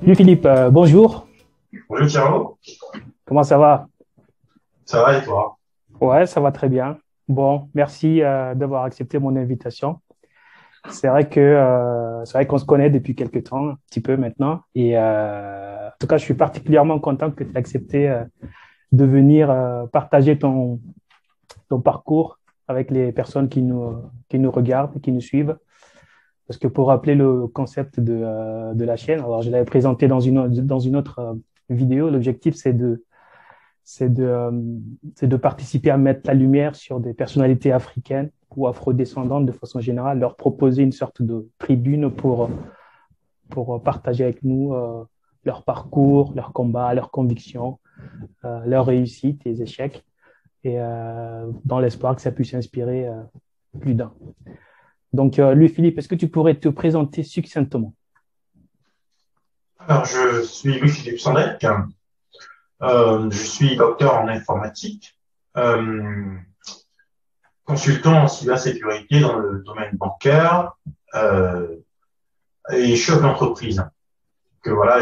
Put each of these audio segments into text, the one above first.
Salut Philippe, bonjour, Bonjour Thiago, comment ça va? ça va et toi? Ouais, ça va très bien. Bon, merci d'avoir accepté mon invitation. C'est vrai qu'on se connaît depuis quelques temps, un petit peu maintenant, et en tout cas, je suis particulièrement content que tu aies accepté de venir partager ton parcours avec les personnes qui nous regardent et qui nous suivent. Parce que pour rappeler le concept de la chaîne, alors je l'avais présenté dans une autre vidéo, l'objectif c'est de, euh, c'est de participer à mettre la lumière sur des personnalités africaines ou afrodescendantes de façon générale, leur proposer une sorte de tribune pour partager avec nous leur parcours, leurs combats, leurs convictions, leurs réussites et échecs, et dans l'espoir que ça puisse inspirer plus d'un. Donc, Louis-Philippe, est-ce que tu pourrais te présenter succinctement? Alors, je suis Louis-Philippe Sandec, je suis docteur en informatique, euh, consultant en cybersécurité dans le domaine bancaire euh, et chef d'entreprise. Que voilà,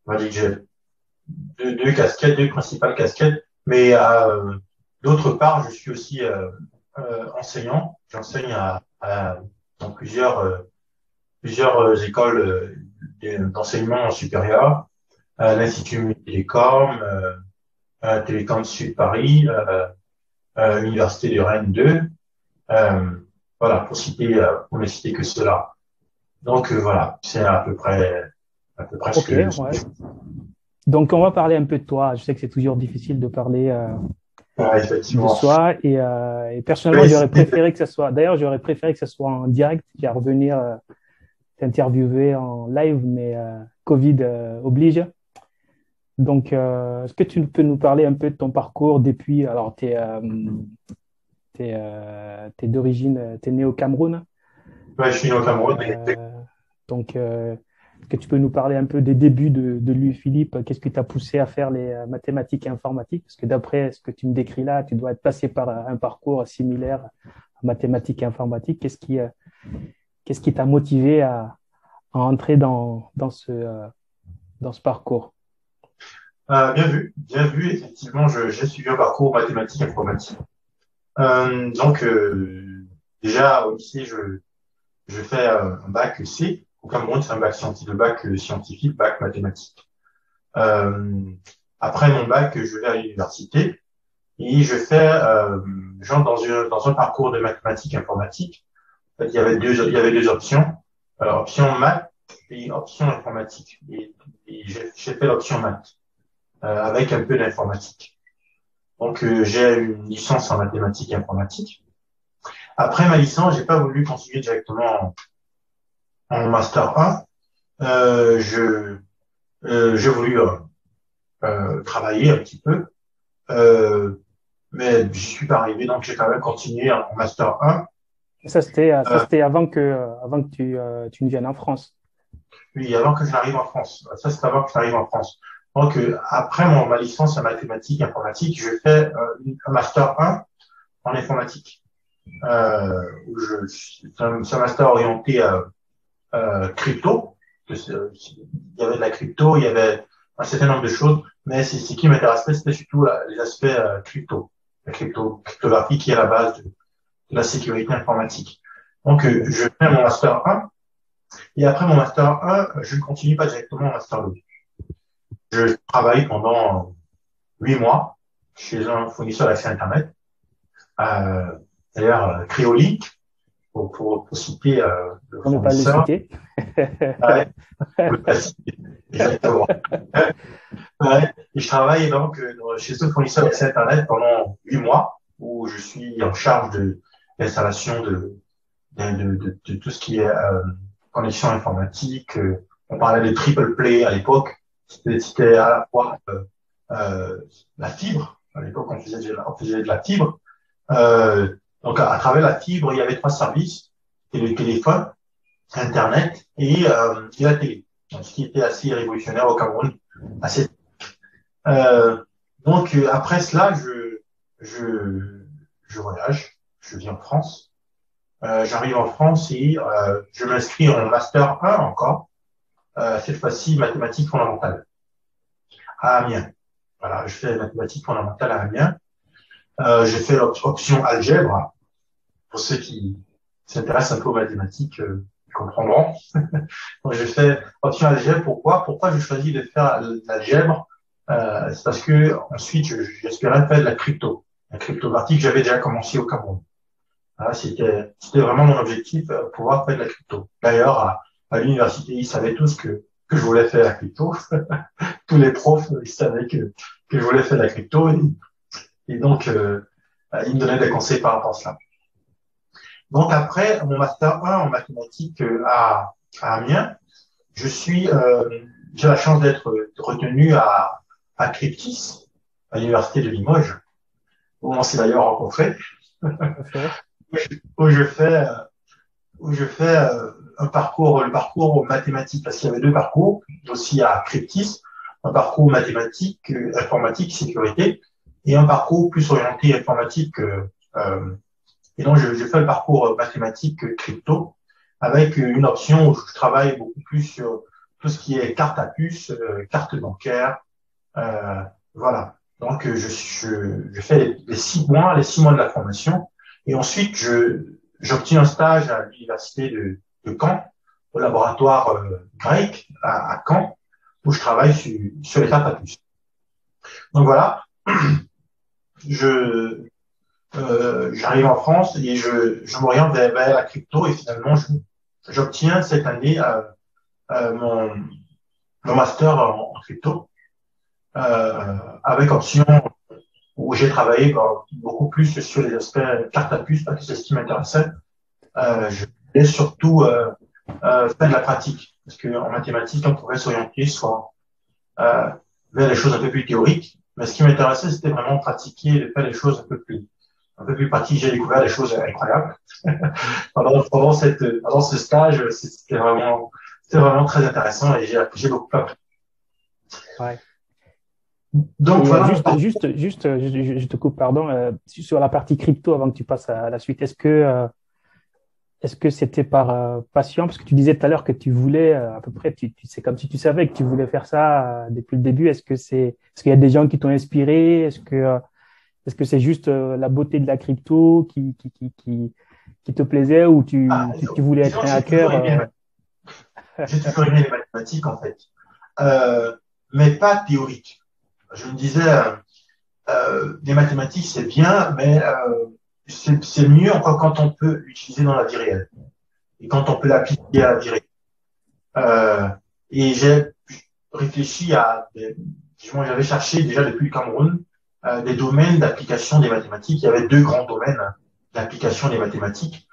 on va dire que j'ai deux casquettes, deux principales casquettes, mais d'autre part, je suis aussi enseignant. J'enseigne dans plusieurs écoles d'enseignement supérieur, l'Institut Télécom, Télécom Sud Paris, Université de Rennes 2, euh, voilà, pour ne citer que cela. Donc voilà, c'est à peu près Ok, ce que ouais. Donc, on va parler un peu de toi. Je sais que c'est toujours difficile de parler de effectivement. soi et personnellement, Oui, j'aurais préféré que ça soit, d'ailleurs, j'aurais préféré que ça soit en direct, à revenir t'interviewer en live, mais Covid oblige. Donc, est-ce que tu peux nous parler un peu de ton parcours depuis, alors, t'es d'origine, t'es né au Cameroun. ouais, je suis né au Cameroun. Euh, donc, est-ce que tu peux nous parler un peu des débuts de Louis-Philippe? Qu'est-ce qui t'a poussé à faire les mathématiques et informatiques? Parce que d'après ce que tu me décris là, tu dois être passé par un parcours similaire en mathématiques et informatique. Qu'est-ce qui t'a motivé à entrer dans ce parcours? Bien vu, effectivement, j'ai suivi un parcours mathématiques informatique. Donc, déjà, au lycée, je fais un bac C. Au Cameroun, c'est un bac scientifique, le bac scientifique, bac mathématique. Euh, Après mon bac, je vais à l'université et je fais, genre, dans un parcours de mathématiques informatique. En fait, il y avait deux options, option maths et option informatique. Et j'ai fait l'option maths, avec un peu d'informatique. Donc, j'ai une licence en mathématiques et informatique. Après ma licence, j'ai pas voulu continuer directement en master 1. Euh, je j'ai voulu travailler un petit peu, euh, mais je suis pas arrivé, donc j'ai quand même continué en master 1. Ça, Euh, c'était avant que tu ne viennes en France. Puis avant que je n'arrive en France. Ça, c'est avant que je n'arrive en France. Donc, après ma licence en mathématiques informatique, je fais un master 1 en informatique. C'est un master orienté crypto. Il y avait de la crypto, il y avait un certain nombre de choses, mais ce qui m'intéressait, c'était surtout les aspects crypto, cryptographie qui est la base de la sécurité informatique. Donc, je fais mon master 1, et après mon master 1, je ne continue pas directement en master 2. Je travaille pendant 8 mois chez un fournisseur d'accès Internet, euh, d'ailleurs Cryolink, pour citer le Pour ne pas le fournisseur. citer. Ouais, exactement. Ouais. Et je travaille donc chez ce fournisseur d'accès Internet pendant 8 mois, où je suis en charge de l'installation de tout ce qui est connexion informatique. On parlait de triple play à l'époque. C'était à la fois euh, la fibre. À l'époque, on faisait de la fibre. Donc, à travers la fibre, il y avait trois services. C'était le téléphone, Internet et la télé. Donc, ce qui était assez révolutionnaire au Cameroun. Assez. Euh, après cela, je, je voyage, je vis en France. J'arrive en France et je m'inscris en master 1 encore, cette fois-ci mathématiques fondamentales à Amiens. Voilà, je fais mathématiques fondamentales à Amiens. J'ai fait l'option algèbre. Pour ceux qui s'intéressent un peu aux mathématiques, ils comprendront. Donc, j'ai fait option algèbre. Pourquoi j'ai choisi de faire l'algèbre? C'est parce que ensuite, j'espérais faire de la crypto. La cryptographie que j'avais déjà commencé au Cameroun. Voilà, c'était vraiment mon objectif, pouvoir faire de la crypto. D'ailleurs, à l'université, ils savaient tous que je voulais faire la crypto. Tous les profs, ils savaient que je voulais faire de la crypto. Et donc, ils me donnaient des conseils par rapport à cela. Donc, après mon master 1 en mathématiques à Amiens, j'ai la chance d'être retenu à Cryptis, à l'université de Limoges, où on s'est d'ailleurs rencontrés, Parfait. où je fais, où je fais le parcours mathématique, parce qu'il y avait deux parcours, aussi à Cryptis, un parcours mathématique, informatique, sécurité, et un parcours plus orienté informatique. Et donc, je fais le parcours mathématique crypto, avec une option où je travaille beaucoup plus sur tout ce qui est carte à puce, carte bancaire, voilà. Donc, je fais les 6 mois de la formation, et ensuite, j'obtiens un stage à l'université de Caen, au laboratoire grec à Caen, où je travaille sur les cartes à puce. Donc voilà, je j'arrive en France et je m'oriente vers la crypto et finalement, j'obtiens cette année mon master en crypto avec option où j'ai travaillé beaucoup plus sur les aspects carte à puce parce que c'est ce qui m'intéressait. Je voulais surtout faire de la pratique parce qu'en mathématiques, on pouvait s'orienter soit euh, vers des choses un peu plus théoriques, mais ce qui m'intéressait, c'était vraiment pratiquer, de faire des choses un peu plus pratiques. J'ai découvert des choses incroyables pendant ce stage. C'était vraiment très intéressant et j'ai beaucoup appris. Ouais. Donc Et voilà mon parcours. je te coupe, pardon, sur la partie crypto avant que tu passes à la suite. Est-ce que c'était par passion? Parce que tu disais tout à l'heure que tu voulais, à peu près, c'est comme si tu savais que tu voulais faire ça depuis le début. Est-ce qu'il y a des gens qui t'ont inspiré? Est-ce que c'est juste la beauté de la crypto qui te plaisait ou Ah, tu voulais disons être que un hacker? j'ai toujours aimé les mathématiques en fait, euh, mais pas théoriques. Je me disais, les mathématiques c'est bien, mais c'est mieux encore quand on peut l'utiliser dans la vie réelle et quand on peut l'appliquer à la vie réelle. Euh, et j'ai réfléchi j'avais cherché déjà depuis le Cameroun des domaines d'application des mathématiques. Il y avait deux grands domaines d'application des mathématiques.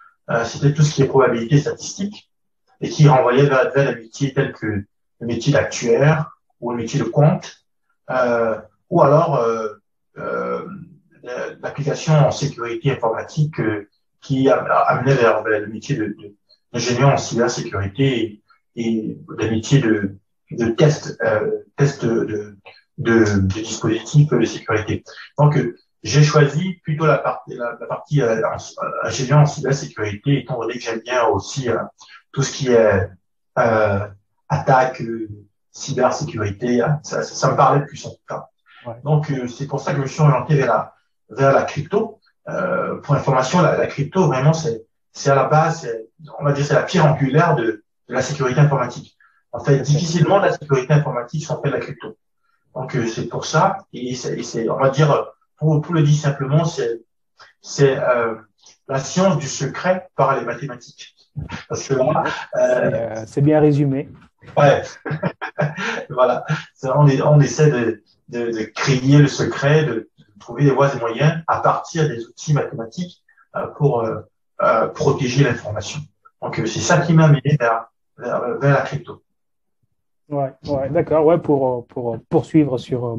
C'était tout ce qui est probabilité statistique et qui renvoyait vers des métiers tels que le métier d'actuaire ou le métier de compte, ou alors l'application en sécurité informatique qui amenait vers le métier d'ingénieur en cybersécurité et des métiers de test de dispositifs de sécurité. Donc, j'ai choisi plutôt la partie ingénieur en cybersécurité, étant donné que j'aime bien aussi tout ce qui est euh, attaque, cybersécurité. Ça me parlait plus en tout cas. Ouais, Donc, c'est pour ça que je me suis orienté vers la crypto. Pour information, la crypto, vraiment, c'est à la base, on va dire, c'est la pierre angulaire de la sécurité informatique. En fait, tout à fait. difficilement de la sécurité informatique sans faire de la crypto. Donc, c'est pour ça, et on va dire, pour le dire simplement, c'est la science du secret par les mathématiques. Parce que là, C'est bien résumé. ouais, voilà, on essaie de créer le secret, de trouver des voies et moyens à partir des outils mathématiques pour protéger l'information. Donc, c'est ça qui m'a amené vers la crypto. Ouais, d'accord. Ouais, pour poursuivre sur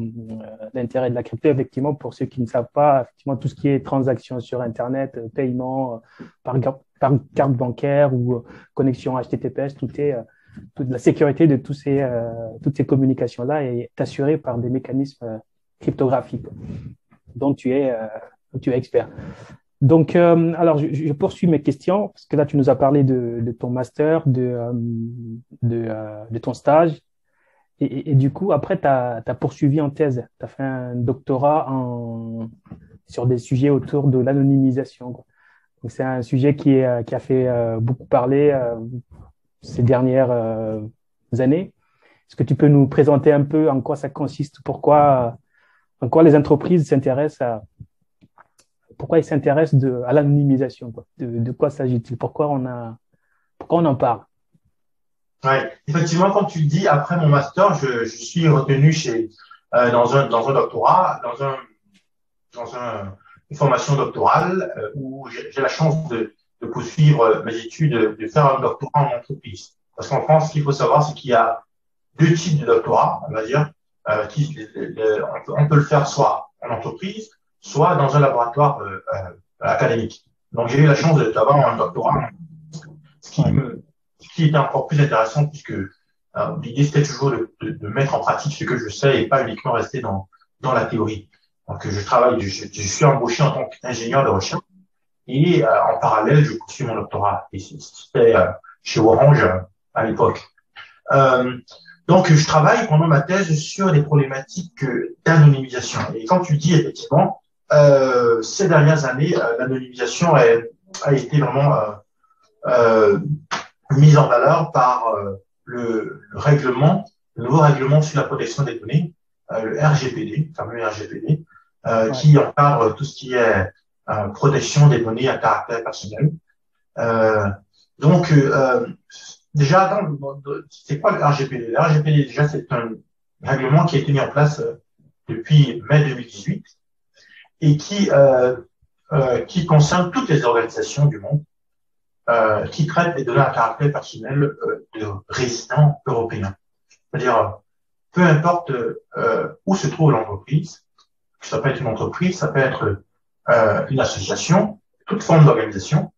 l'intérêt de la crypto, effectivement, pour ceux qui ne savent pas, effectivement, tout ce qui est transactions sur Internet, paiement par carte bancaire ou connexion HTTPS, tout est toute la sécurité de toutes ces communications-là est assurée par des mécanismes cryptographiques dont tu es expert. Donc, alors, je poursuis mes questions, parce que là, tu nous as parlé de ton master, de ton stage. Et du coup, après, tu as poursuivi en thèse. Tu as fait un doctorat sur des sujets autour de l'anonymisation, quoi. Donc, c'est un sujet qui a fait beaucoup parler ces dernières années. Est-ce que tu peux nous présenter un peu en quoi ça consiste, en quoi les entreprises pourquoi ils s'intéressent à l'anonymisation, quoi. De quoi s'agit-il? Pourquoi on en parle? Ouais. Effectivement, comme tu le dis, après mon master, je suis retenu dans un doctorat, une formation doctorale où j'ai la chance de poursuivre mes études, de faire un doctorat en entreprise. Parce qu'en France, ce qu'il faut savoir, c'est qu'il y a deux types de doctorats, on va dire, on peut le faire soit en entreprise, soit dans un laboratoire académique. Donc, j'ai eu la chance d'avoir un doctorat, ce qui était encore plus intéressant puisque l'idée, c'était toujours de mettre en pratique ce que je sais et pas uniquement rester dans la théorie. Donc, je suis embauché en tant qu'ingénieur de recherche et en parallèle, je poursuis mon doctorat. Et c'était chez Orange à l'époque. Donc, je travaille pendant ma thèse sur des problématiques d'anonymisation. Et quand tu dis effectivement, ces dernières années, l'anonymisation a été vraiment mise en valeur par le nouveau règlement sur la protection des données, le RGPD, le fameux RGPD, qui encadre tout ce qui est protection des données à caractère personnel. Donc, déjà, c'est quoi le RGPD? Le RGPD, déjà, c'est un règlement qui a été mis en place depuis mai 2018 et qui concerne toutes les organisations du monde qui traitent des données à caractère personnel de résidents européens. C'est-à-dire, peu importe où se trouve l'entreprise, ça peut être une entreprise, ça peut être une association, toute forme d'organisation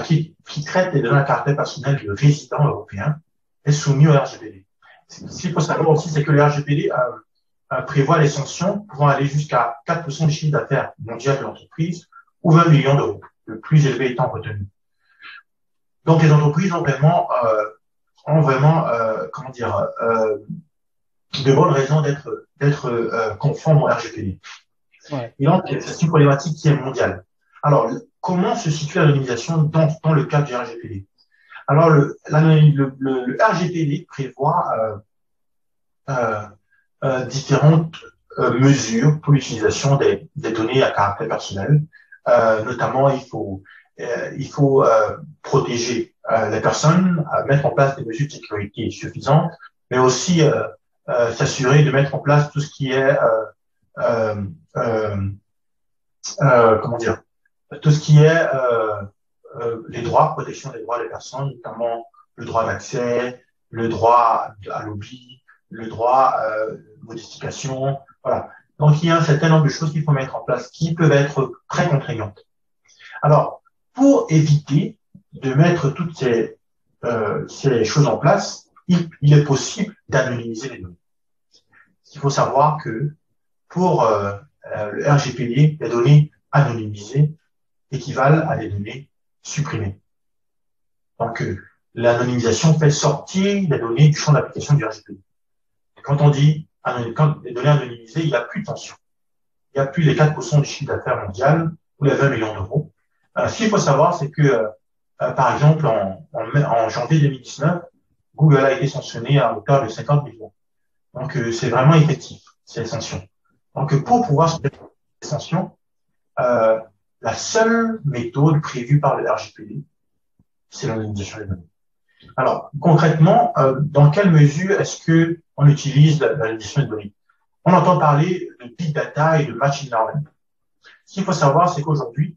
qui traite des données à caractère personnel de résidents européens est soumis au RGPD. Ce qu'il faut savoir aussi, c'est que le RGPD prévoit les sanctions pouvant aller jusqu'à 4% du chiffre d'affaires mondial de l'entreprise ou 20 millions d'euros, le plus élevé étant retenu. Donc, les entreprises ont vraiment comment dire, de bonnes raisons d'être conformes au RGPD. Ouais. Et donc, c'est une problématique qui est mondiale. Alors, comment se situe l'anonymisation dans le cadre du RGPD? Alors, le RGPD prévoit différentes mesures pour l'utilisation des données à caractère personnel. Notamment, il faut protéger les personnes, mettre en place des mesures de sécurité suffisantes, mais aussi s'assurer de mettre en place tout ce qui est comment dire, tout ce qui est les droits, protection des droits des personnes, notamment le droit d'accès, le droit à l'oubli, le droit de modification, voilà. Donc il y a un certain nombre de choses qu'il faut mettre en place qui peuvent être très contraignantes. Alors, pour éviter de mettre toutes ces choses en place, il est possible d'anonymiser les données. Il faut savoir que pour le RGPD, les données anonymisées équivalent à des données supprimées. Donc, l'anonymisation fait sortir les données du champ d'application du RGPD. Quand on dit quand les données anonymisées, il n'y a plus de tension. Il n'y a plus les 4% du chiffre d'affaires mondial ou les 20 millions d'euros. Ce qu'il faut savoir, c'est que, par exemple, en janvier 2019, Google a été sanctionné à hauteur de 50 millions. Donc, c'est vraiment effectif, ces sanctions. Donc, pour pouvoir se mettre ces sanctions, la seule méthode prévue par le RGPD, c'est l'anonymisation des données. Alors, concrètement, dans quelle mesure est-ce que on utilise l'anonymisation des données? On entend parler de big data et de machine learning. Ce qu'il faut savoir, c'est qu'aujourd'hui,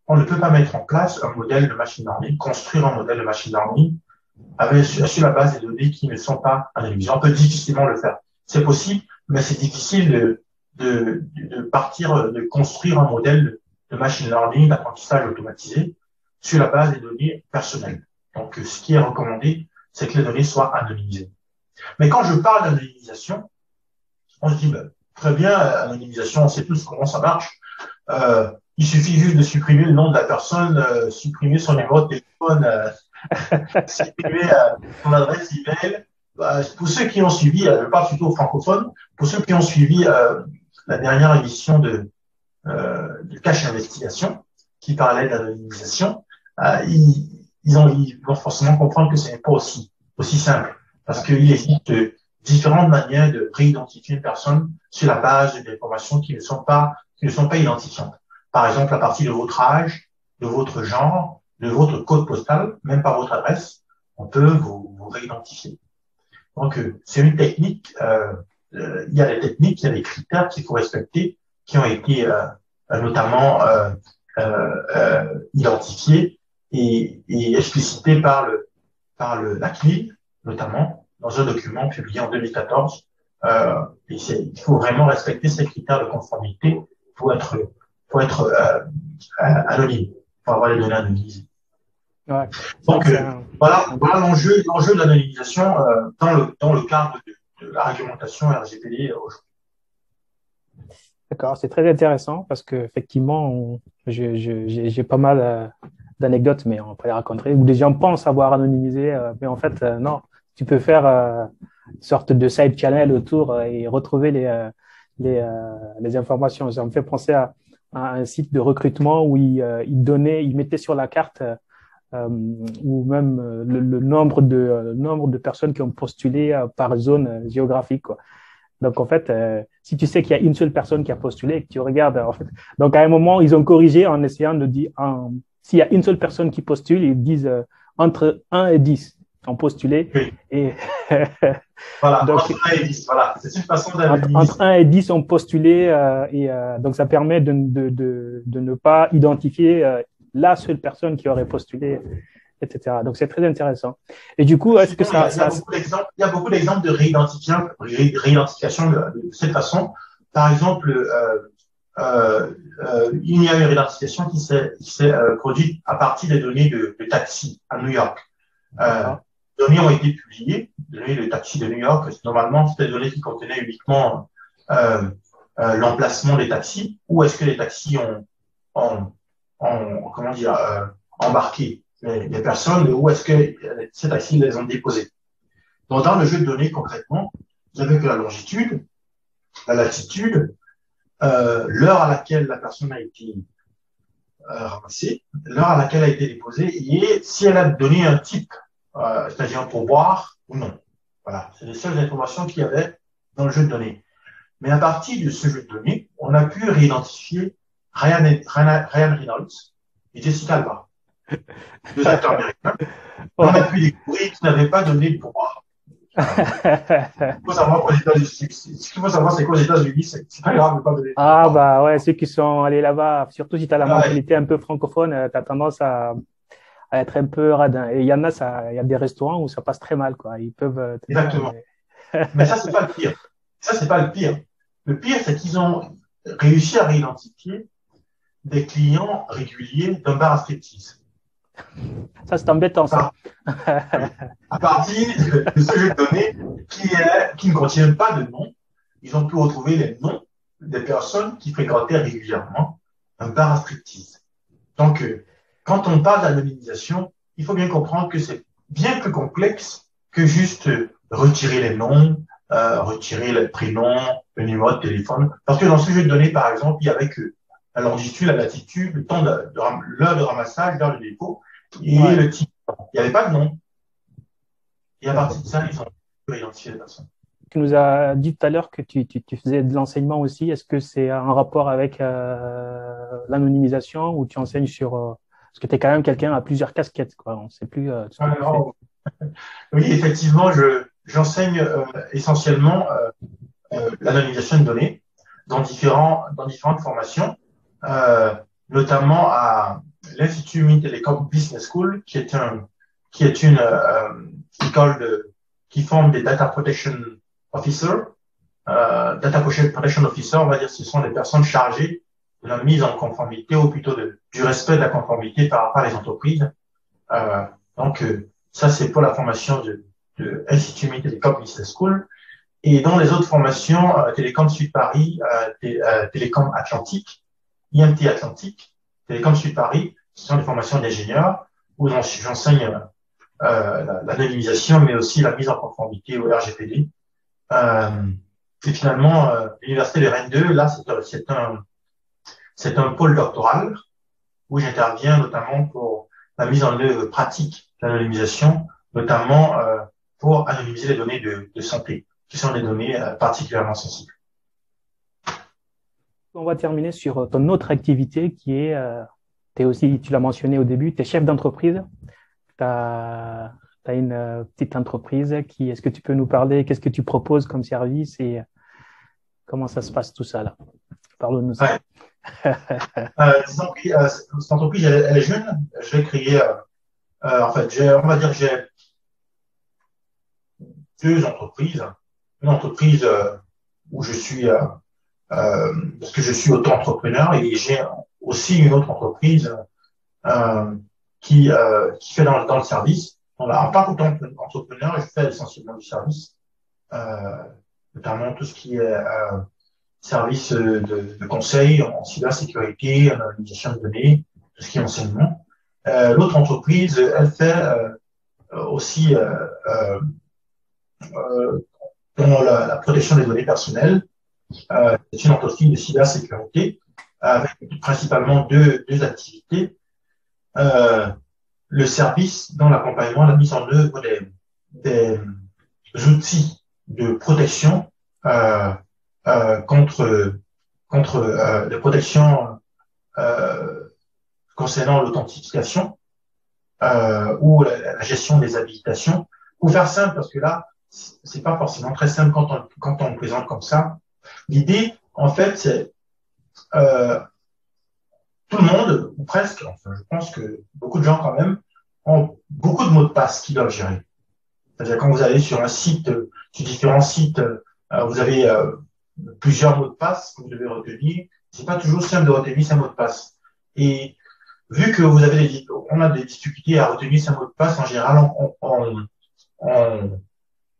on ne peut pas mettre en place un modèle de machine learning, construire un modèle de machine learning sur la base des données qui ne sont pas anonymisées. On peut difficilement le faire. C'est possible, mais c'est difficile de construire un modèle de machine learning, d'apprentissage automatisé sur la base des données personnelles. Donc, ce qui est recommandé, c'est que les données soient anonymisées. Mais quand je parle d'anonymisation, on se dit, ben, très bien, anonymisation, on sait tous comment ça marche. Il suffit juste de supprimer le nom de la personne, supprimer son numéro de téléphone, supprimer son adresse email. Pour ceux qui ont suivi, je parle surtout aux francophones, pour ceux qui ont suivi la dernière émission de Cache Investigation, qui parlait d'anonymisation, ils vont forcément comprendre que ce n'est pas aussi simple, parce qu'il existe différentes manières de réidentifier une personne sur la base d'informations qui ne sont pas identifiantes. Par exemple, à partir de votre âge, de votre genre, de votre code postal, même par votre adresse, on peut vous réidentifier. Donc, c'est une technique. Il y a des techniques, il y a des critères qu'il faut respecter, qui ont été notamment identifiés et explicités par la CNIL, notamment dans un document publié en 2014. Il faut vraiment respecter ces critères de conformité pour être anonyme, pour avoir les données anonymisées. Ouais. Donc, voilà l'enjeu de l'anonymisation dans le cadre de la réglementation RGPD aujourd'hui. D'accord, c'est très intéressant parce que effectivement, j'ai pas mal d'anecdotes, mais on peut les raconter, où des gens pensent avoir anonymisé, mais en fait, non. Tu peux faire une sorte de side channel autour et retrouver les informations. Ça me fait penser à un site de recrutement où il mettait sur la carte ou même le nombre de personnes qui ont postulé par zone géographique, quoi. Donc, en fait, si tu sais qu'il y a une seule personne qui a postulé et que tu regardes, en fait, donc à un moment, ils ont corrigé en essayant de dire, s'il y a une seule personne qui postule, ils disent entre 1 et 10 ont postulé. Oui. Et voilà, donc, entre 1 et 10, voilà. C'est une façon d'analyser. Entre 1 et 10 ont postulé donc ça permet de ne pas identifier la seule personne qui aurait postulé, etc. Donc, c'est très intéressant. Et du coup, est-ce que il y a beaucoup d'exemples de réidentification de cette façon. Par exemple, il y a une réidentification qui s'est produite à partir des données de taxi à New York. Les données ont été publiées, les données de taxi de New York. Normalement, c'était des données qui contenaient uniquement l'emplacement des taxis. Où est-ce que les taxis ont embarqué les personnes, où est-ce que ces taxis les ont déposés. Donc, dans le jeu de données, concrètement, vous avez que la longitude, la latitude, l'heure à laquelle la personne a été ramassée, l'heure à laquelle a été déposée, et si elle a donné un type, c'est-à-dire pour boire ou non. Voilà, c'est les seules informations qu'il y avait dans le jeu de données. Mais à partir de ce jeu de données, on a pu réidentifier Ryan Reynolds et Jessica Alba, 2 acteurs américains. On a pu découvrir qu'ils n'avaient pas donné de pouvoir. Ce qu'il faut savoir, c'est qu'aux États-Unis, c'est pas grave de ne pas donner de pouvoir. Ah, bah ouais, ceux qui sont allés là-bas, surtout si tu as la mentalité un peu francophone, tu as tendance à être un peu radin. Et il y en a, il y a des restaurants où ça passe très mal, quoi. Ils peuvent. Exactement. Mais ça, c'est pas le pire. Ça, c'est pas le pire. Le pire, c'est qu'ils ont réussi à réidentifier des clients réguliers d'un bar à striptease. Ça, c'est embêtant, ça. À partir de ce jeu de données qui ne contiennent pas de nom, ils ont pu retrouver les noms des personnes qui fréquentaient régulièrement un bar à striptease. Donc, quand on parle d'anonymisation, il faut bien comprendre que c'est bien plus complexe que juste retirer les noms, retirer le prénom, le numéro de téléphone. Parce que dans ce jeu de données, par exemple, il y avait que la longitude, la latitude, le temps l'heure de ramassage, l'heure de dépôt et le type. Il n'y avait pas de nom. Et à partir de ça, ils ont pu identifier les personnes. Tu nous as dit tout à l'heure que tu faisais de l'enseignement aussi. Est-ce que c'est un rapport avec l'anonymisation ou tu enseignes sur… parce que tu es quand même quelqu'un à plusieurs casquettes, quoi. On ne sait plus ce que tu fais. Oui, effectivement, j'enseigne essentiellement l'anonymisation de données dans différentes formations, notamment à l'Institut Mintelecom Business School, qui est une école qui forme des Data Protection Officers. Data Protection Officer, on va dire, ce sont des personnes chargées de la mise en conformité ou plutôt du respect de la conformité par les entreprises. Donc, Ça, c'est pour la formation de Institut Télécom Business School. Et dans les autres formations, Télécom Sud Paris, Télécom Atlantique, IMT Atlantique, Télécom Sud Paris, ce sont des formations d'ingénieurs où j'enseigne l'anonymisation, mais aussi la mise en conformité au RGPD. Et finalement, l'Université de Rennes 2, là, c'est un pôle doctoral où j'interviens notamment pour la mise en œuvre pratique de l'anonymisation, notamment pour anonymiser les données de santé, qui sont des données particulièrement sensibles. On va terminer sur ton autre activité qui est, tu l'as mentionné au début, tu es chef d'entreprise. Tu as une petite entreprise est-ce que tu peux nous parler, qu'est-ce que tu proposes comme service et comment ça se passe tout ça là? Parle-nous ça. Ouais. Disons que cette entreprise, elle est jeune. Je l'ai créée, en fait, on va dire que j'ai deux entreprises. Une entreprise où je suis, parce que je suis auto-entrepreneur, et j'ai aussi une autre entreprise qui fait dans le service. En tant qu'entrepreneur, je fais essentiellement du service, notamment tout ce qui est service de conseil en cybersécurité, en anonymisation de données, tout ce qui est enseignement. L'autre entreprise, elle fait aussi dans la protection des données personnelles. C'est une entreprise de cybersécurité avec principalement deux activités. Le service dans l'accompagnement, la mise en œuvre des outils de protection contre de protection concernant l'authentification ou la gestion des habilitations. Pour faire simple, parce que là, c'est pas forcément très simple quand on présente comme ça. L'idée, en fait, c'est tout le monde, ou presque, enfin, je pense que beaucoup de gens quand même, ont beaucoup de mots de passe qu'ils doivent gérer. C'est-à-dire quand vous allez sur un site, sur différents sites, vous avez plusieurs mots de passe que vous devez retenir. C'est pas toujours simple de retenir ces mots de passe. Et vu que on a des difficultés à retenir ces mots de passe, en général,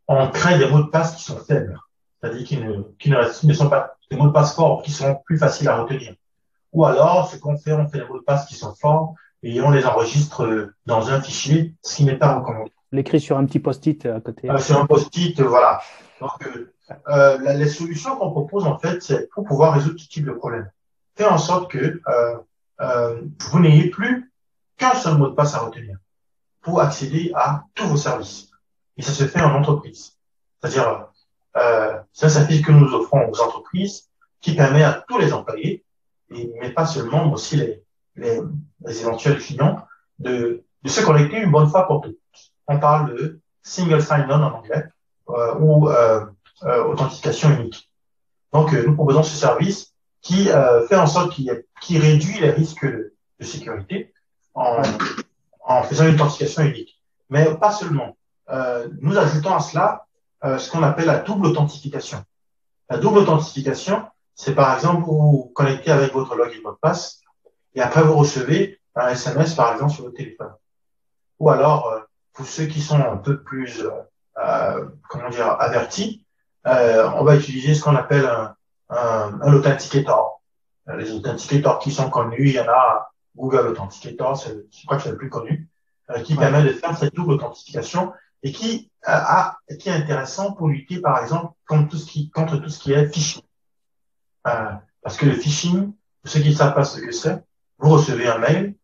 on crée des mots de passe qui sont faibles. C'est-à-dire qui ne sont pas des mots de passe forts, qui sont plus faciles à retenir. Ou alors, ce qu'on fait, on fait des mots de passe qui sont forts et on les enregistre dans un fichier, ce qui n'est pas recommandé. L'écrit sur un petit post-it à côté. Sur un post-it, voilà. Donc, les solutions qu'on propose, en fait, c'est pour pouvoir résoudre ce type de problème. Faire en sorte que vous n'ayez plus qu'un seul mot de passe à retenir pour accéder à tous vos services. Et ça se fait en entreprise. C'est-à-dire, c'est un service que nous offrons aux entreprises qui permet à tous les employés, mais pas seulement, mais aussi les éventuels clients, de se connecter une bonne fois pour toutes. On parle de single sign-on en anglais ou authentification unique. Donc, nous proposons ce service qui fait en sorte qui réduit les risques de sécurité en faisant une authentification unique. Mais pas seulement. Nous ajoutons à cela ce qu'on appelle la double authentification. La double authentification, c'est par exemple vous vous connectez avec votre login mot de passe et après vous recevez un SMS par exemple sur votre téléphone. Ou alors, pour ceux qui sont un peu plus avertis, on va utiliser ce qu'on appelle un authenticator. Les authenticators qui sont connus, il y en a Google Authenticator, je crois que c'est le plus connu, qui permet de faire cette double authentification et qui est intéressant pour lutter, par exemple, contre tout ce qui est phishing. Parce que le phishing, pour ceux qui ne savent pas ce que c'est, vous recevez un mail,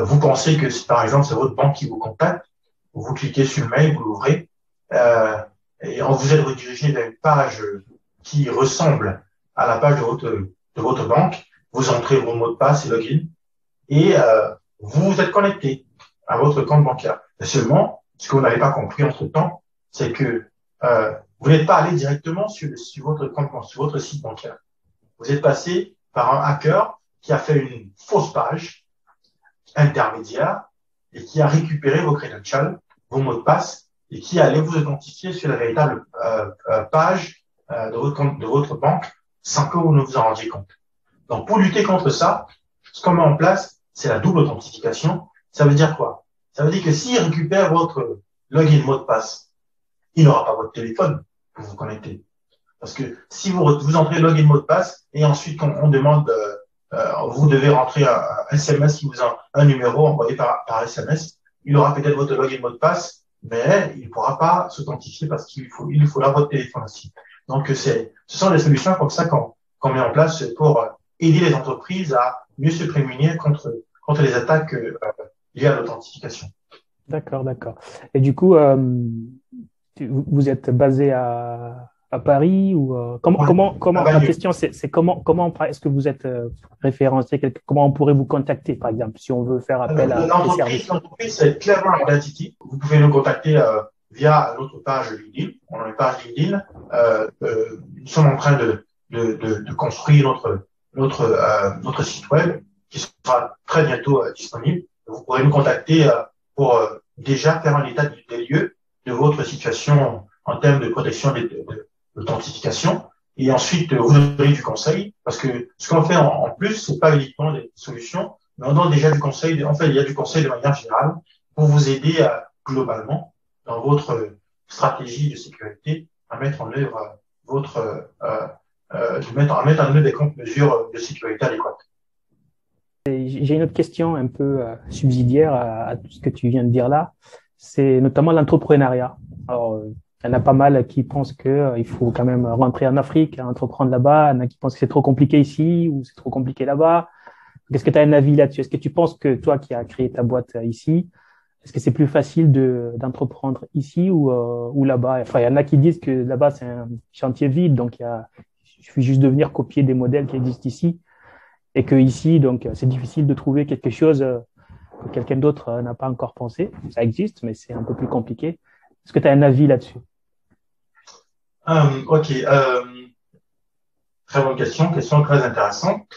vous pensez que, par exemple, c'est votre banque qui vous contacte, vous cliquez sur le mail, vous l'ouvrez, et on vous est redirigé vers une page qui ressemble à la page de votre banque. Vous entrez vos mots de passe et login, et vous êtes connecté à votre compte bancaire. Mais seulement, ce que vous n'avez pas compris entre-temps, c'est que vous n'êtes pas allé directement sur votre compte, sur votre site bancaire. Vous êtes passé par un hacker qui a fait une fausse page intermédiaire et qui a récupéré vos credentials, vos mots de passe et qui allait vous authentifier sur la véritable page de votre banque sans que vous ne vous en rendiez compte. Donc, pour lutter contre ça, ce qu'on met en place, c'est la double authentification. Ça veut dire quoi? Ça veut dire que s'il récupère votre login mot de passe, il n'aura pas votre téléphone pour vous connecter. Parce que si vous entrez login mot de passe et ensuite on demande, vous devez rentrer un SMS qui vous a un numéro envoyé par SMS, il aura peut-être votre login mot de passe, mais il ne pourra pas s'authentifier parce il lui faudra votre téléphone aussi. Donc ce sont des solutions comme ça qu'on met en place pour aider les entreprises à mieux se prémunir contre les attaques liées à l'authentification. D'accord, d'accord. Et du coup, vous êtes basé à Paris ou comment la question c'est comment est-ce que vous êtes référencé, comment on pourrait vous contacter par exemple si on veut faire appel à des services? L'entreprise c'est clairement identity. Vous pouvez nous contacter via notre page LinkedIn. On a une page LinkedIn. Nous sommes en train de construire notre site web qui sera très bientôt disponible. Vous pourrez nous contacter pour déjà faire un état des lieux de votre situation en termes de protection de l'authentification. Et ensuite, vous donner du conseil, parce que ce qu'on fait en plus, c'est pas uniquement des solutions, mais on donne déjà du conseil. En fait, il y a du conseil de manière générale pour vous aider globalement dans votre stratégie de sécurité à mettre en œuvre à mettre en œuvre des mesures de sécurité adéquates. J'ai une autre question un peu subsidiaire à tout ce que tu viens de dire là. C'est notamment l'entrepreneuriat. Alors, il y en a pas mal qui pensent qu'il faut quand même rentrer en Afrique, entreprendre là-bas. Il y en a qui pensent que c'est trop compliqué ici ou c'est trop compliqué là-bas. Est-ce que tu as un avis là-dessus? Est-ce que tu penses que toi qui as créé ta boîte ici, est-ce que c'est plus facile d'entreprendre ici ou là-bas? Enfin, il y en a qui disent que là-bas, c'est un chantier vide, donc il suffit juste de venir copier des modèles qui existent ici. Et que ici, donc, c'est difficile de trouver quelque chose que quelqu'un d'autre n'a pas encore pensé. Ça existe, mais c'est un peu plus compliqué. Est-ce que tu as un avis là-dessus? Ok, très bonne question très intéressante.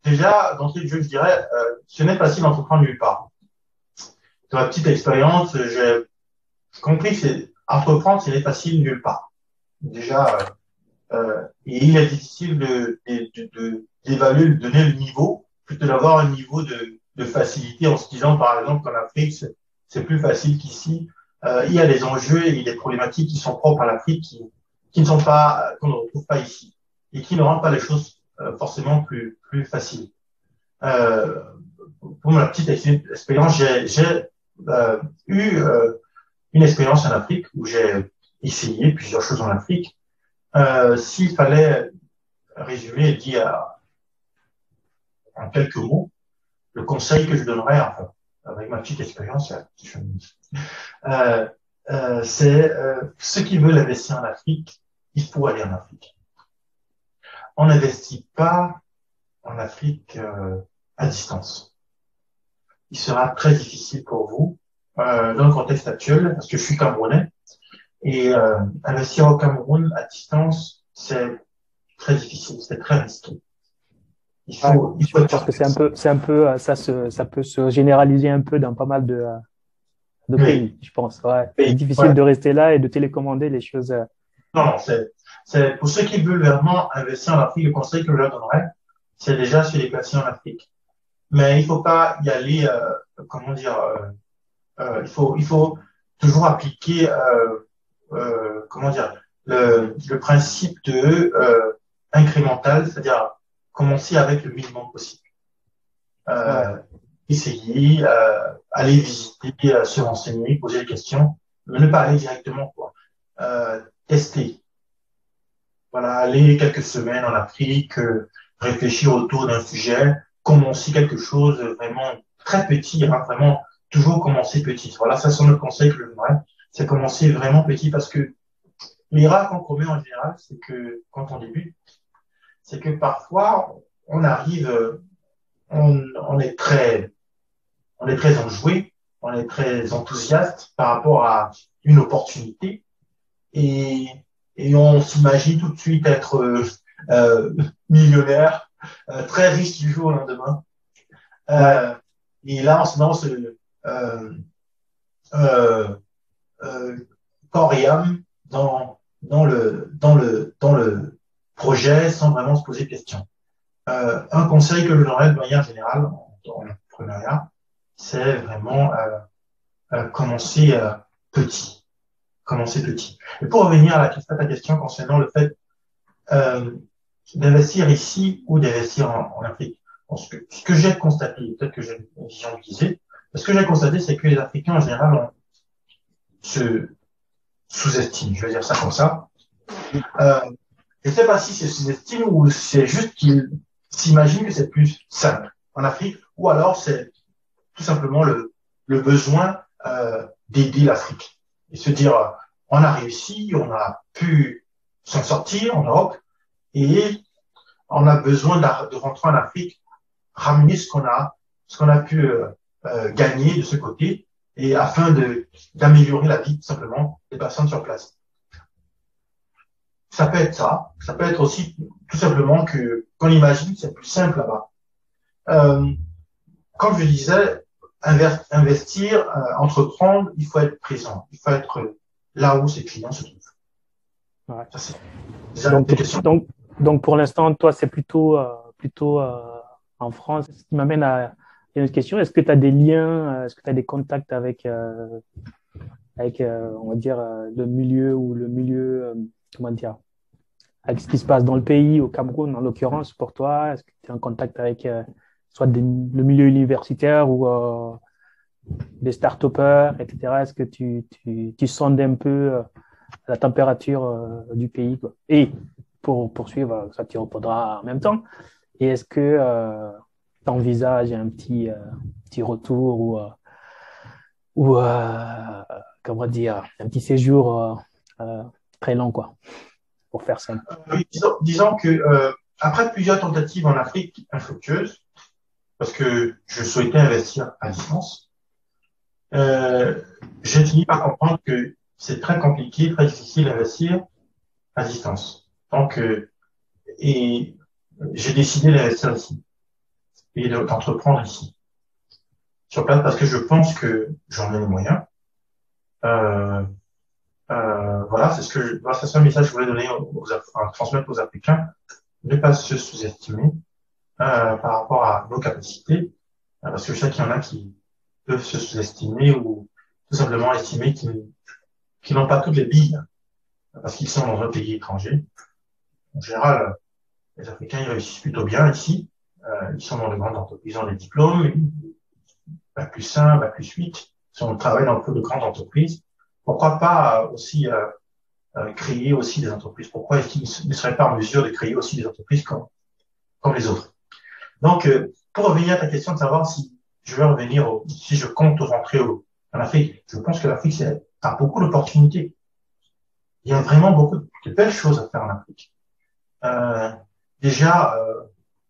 Déjà, d'entrée de jeu, je dirais, ce n'est facile d'entreprendre nulle part. De ma petite expérience, j'ai compris que entreprendre, ce n'est facile nulle part. Déjà, et il est difficile d'évaluer, de donner le niveau, plutôt d'avoir un niveau de facilité en se disant, par exemple, qu'en Afrique, c'est plus facile qu'ici. Il y a des enjeux et des problématiques qui sont propres à l'Afrique qui ne sont pas, qu'on ne retrouve pas ici et qui ne rendent pas les choses forcément plus faciles. Pour ma petite expérience, j'ai eu une expérience en Afrique où j'ai essayé plusieurs choses en Afrique. S'il fallait résumer et dire en quelques mots, le conseil que je donnerais, enfin, avec ma petite expérience, c'est ceux qui veulent investir en Afrique, il faut aller en Afrique. On n'investit pas en Afrique à distance. Il sera très difficile pour vous dans le contexte actuel, parce que je suis Camerounais, et investir au Cameroun à distance, c'est très difficile, c'est très risqué. Il faut je pense que ça peut se généraliser un peu dans pas mal de pays, je pense. Ouais. C'est difficile de rester là et de télécommander les choses. Non, c'est pour ceux qui veulent vraiment investir en Afrique, le conseil que je leur donnerais, c'est déjà se déplacer en Afrique. Mais il faut pas y aller, comment dire, il faut toujours appliquer, comment dire, le principe de incrémental, c'est-à-dire commencer avec le minimum possible. Essayer, aller visiter, se renseigner, poser des questions, mais ne pas aller directement, quoi. Tester. Voilà, aller quelques semaines en Afrique, réfléchir autour d'un sujet, commencer quelque chose vraiment très petit, hein, vraiment toujours commencer petit. Voilà, ça c'est le conseil que je donnerais, c'est commencer vraiment petit parce que l'erreur qu'on commet en général, c'est que quand on débute, c'est que parfois on arrive, on est très enjoué, on est très enthousiaste par rapport à une opportunité et on s'imagine tout de suite être millionnaire, très riche du jour au lendemain. Et là, on se corps et âme dans le projet sans vraiment se poser de questions. Un conseil que je donnerais de manière générale en entrepreneuriat, c'est vraiment commencer petit. Commencer petit. Et pour revenir à ta question concernant le fait euh, d'investir ici ou d'investir en Afrique. Bon, ce que j'ai constaté, peut-être que j'ai une vision biaisée, ce que j'ai constaté, c'est que les Africains en général se sous-estiment. Je vais dire ça comme ça. Euh, je ne sais pas si c'est sous-estime ou c'est juste qu'ils s'imaginent que c'est plus simple en Afrique, ou alors c'est tout simplement le besoin d'aider l'Afrique et se dire on a réussi, on a pu s'en sortir en Europe et on a besoin de rentrer en Afrique, ramener ce qu'on a pu gagner de ce côté et afin d'améliorer la vie tout simplement des personnes sur place. Ça peut être ça. Ça peut être aussi tout simplement que qu'on imagine que c'est plus simple là-bas. Euh, Comme je disais, investir, entreprendre, il faut être présent. Il faut être là où ses clients se trouvent. Ouais. Ça, c'est Donc, des questions. donc, pour l'instant, toi, c'est plutôt en France. Ce qui m'amène à une autre question. Est-ce que tu as des liens, est-ce que tu as des contacts avec on va dire, le milieu ou le milieu, comment dire, avec ce qui se passe dans le pays, au Cameroun en l'occurrence, pour toi? Est-ce que tu es en contact avec soit le milieu universitaire ou des start-upers, etc. Est-ce que tu sondes un peu la température du pays, quoi? Et pour poursuivre, ça tu répondras en même temps. Et est-ce que tu envisages un petit retour ou comment dire, un petit séjour très long, quoi, pour faire simple? Oui, disons que après plusieurs tentatives en Afrique infructueuses, parce que je souhaitais investir à distance, euh, j'ai fini par comprendre que c'est très compliqué, très difficile d'investir à distance. Donc, et j'ai décidé d'investir ici et d'entreprendre ici, sur place, parce que je pense que j'en ai les moyens. Euh, voilà, voilà, c'est ça le message que je voulais donner transmettre aux Africains, ne pas se sous-estimer par rapport à nos capacités, parce que je sais qu'il y en a qui peuvent se sous-estimer ou tout simplement estimer qu'ils n'ont pas toutes les billes parce qu'ils sont dans un pays étranger. En général, les Africains ils réussissent plutôt bien ici. Ils sont dans de grandes entreprises, ils ont des diplômes, bac plus 5, bac plus 8, ils travaillent dans de grandes entreprises. Pourquoi pas aussi créer aussi des entreprises? Pourquoi est-ce qu'ils ne seraient pas en mesure de créer aussi des entreprises comme les autres? Donc, pour revenir à ta question de savoir si je vais revenir, si je compte rentrer en Afrique, je pense que l'Afrique a beaucoup d'opportunités. Il y a vraiment beaucoup de belles choses à faire en Afrique. Euh, Déjà,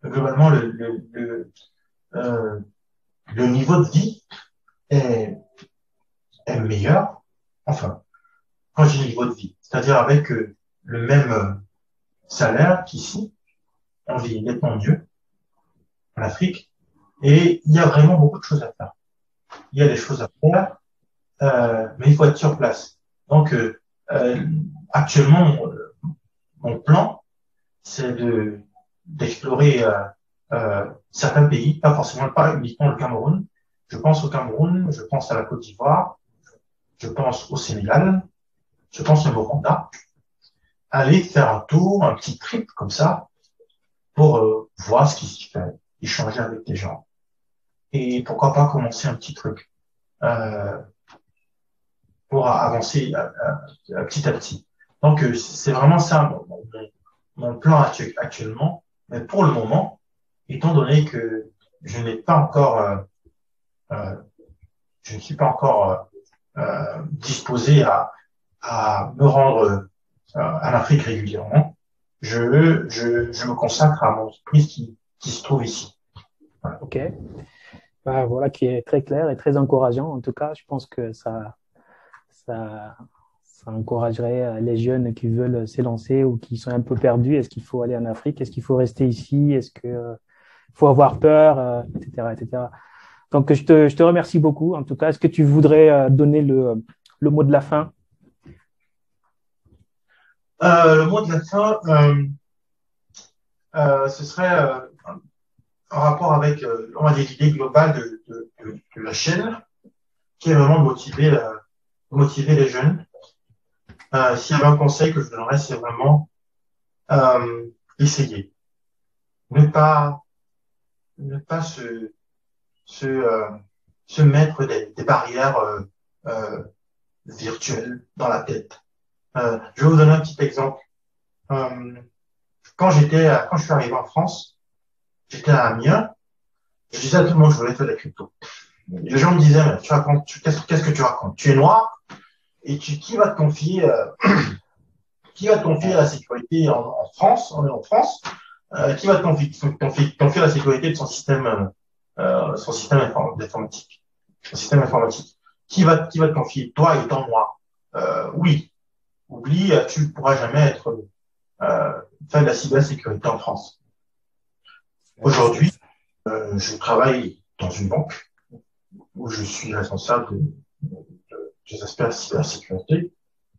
globalement, euh, le niveau de vie est, est meilleur. Enfin, quand je dis niveau de vie, c'est-à-dire avec le même salaire qu'ici, on vit nettement mieux en Afrique. Et il y a vraiment beaucoup de choses à faire. Il y a des choses à faire, mais il faut être sur place. Donc, euh, actuellement, mon plan, c'est d'explorer certains pays, pas uniquement le Cameroun. Je pense au Cameroun, je pense à la Côte d'Ivoire, je pense au Sénégal, je pense au Rwanda. Aller faire un tour, un petit trip comme ça, pour voir ce qui s'y fait, échanger avec des gens. Et pourquoi pas commencer un petit truc euh, pour avancer petit à petit. Donc, c'est vraiment ça mon plan actuellement. Mais pour le moment, étant donné que je n'ai pas encore, euh, je ne suis pas encore disposé à me rendre en Afrique régulièrement, je me consacre à mon entreprise qui se trouve ici. Voilà. OK. Bah, voilà, qui est très clair et très encourageant. En tout cas, je pense que ça, ça encouragerait les jeunes qui veulent s'élancer ou qui sont un peu perdus. Est-ce qu'il faut aller en Afrique? Est-ce qu'il faut rester ici? Est-ce que faut avoir peur, etc., etc. Donc, je te remercie beaucoup. En tout cas, est-ce que tu voudrais donner le mot de la fin? Le mot de la fin, ce serait en rapport avec, on va dire, l'idée globale de la chaîne, qui est vraiment de motiver les jeunes. S'il y avait un conseil que je donnerais, c'est vraiment essayer. Ne pas, ne pas se mettre des barrières euh, virtuelles dans la tête. Je vais vous donner un petit exemple. Euh, quand je suis arrivé en France, j'étais à Amiens, je disais à tout le monde que je voulais faire de la crypto. Les gens me disaient, mais qu'est-ce que tu racontes? Tu es noir et qui va te confier, qui va te confier la sécurité en France? On est en France. Qui va te confier la sécurité de son système informatique, son système informatique? Qui va te confier? Toi étant noir. Oui. Oublie, tu ne pourras jamais faire de la cybersécurité en France. Aujourd'hui, je travaille dans une banque où je suis responsable des aspects de cybersécurité,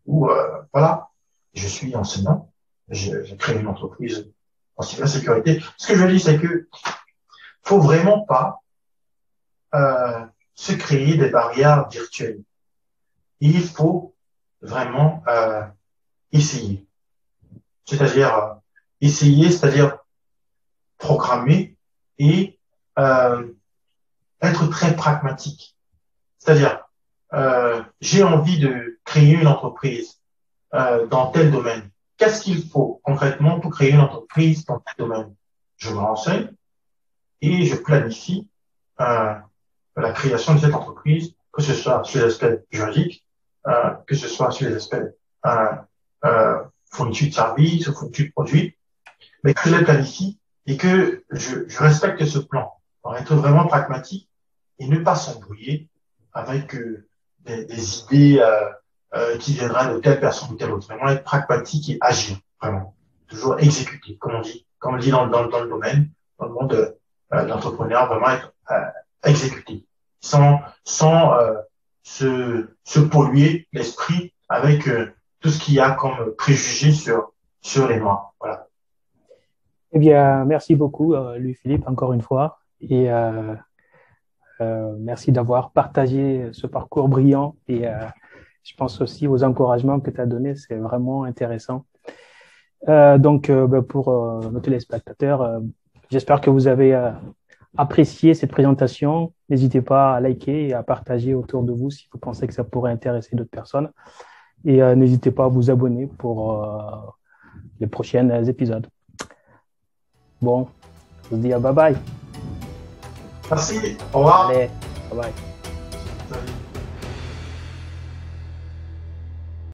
où, voilà, je suis enseignant. J'ai créé une entreprise en cybersécurité. Ce que je dis, c'est que faut vraiment pas se créer des barrières virtuelles. Il faut vraiment essayer. C'est-à-dire c'est-à-dire programmer et être très pragmatique. C'est-à-dire, j'ai envie de créer une entreprise dans tel domaine. Qu'est-ce qu'il faut concrètement pour créer une entreprise dans tel domaine? Je me renseigne et je planifie la création de cette entreprise, que ce soit sur les aspects juridiques, que ce soit sur les aspects fourniture de services ou fourniture de produits, mais que je les planifie et que je respecte ce plan pour être vraiment pragmatique et ne pas s'embrouiller avec des idées qui viendraient de telle personne ou telle autre. Vraiment être pragmatique et agir, vraiment. Toujours exécuter, comme on dit dans le domaine, dans le monde de l'entrepreneur, vraiment être exécuter, sans se polluer l'esprit avec tout ce qu'il y a comme préjugés sur les Noirs. Voilà. Eh bien, merci beaucoup, Louis-Philippe, encore une fois. Et merci d'avoir partagé ce parcours brillant. Et je pense aussi aux encouragements que tu as donnés. C'est vraiment intéressant. Pour nos téléspectateurs, j'espère que vous avez apprécié cette présentation. N'hésitez pas à liker et à partager autour de vous si vous pensez que ça pourrait intéresser d'autres personnes. Et n'hésitez pas à vous abonner pour les prochains épisodes. Bon, je vous dis à bye bye. Merci, au revoir. Allez, bye bye.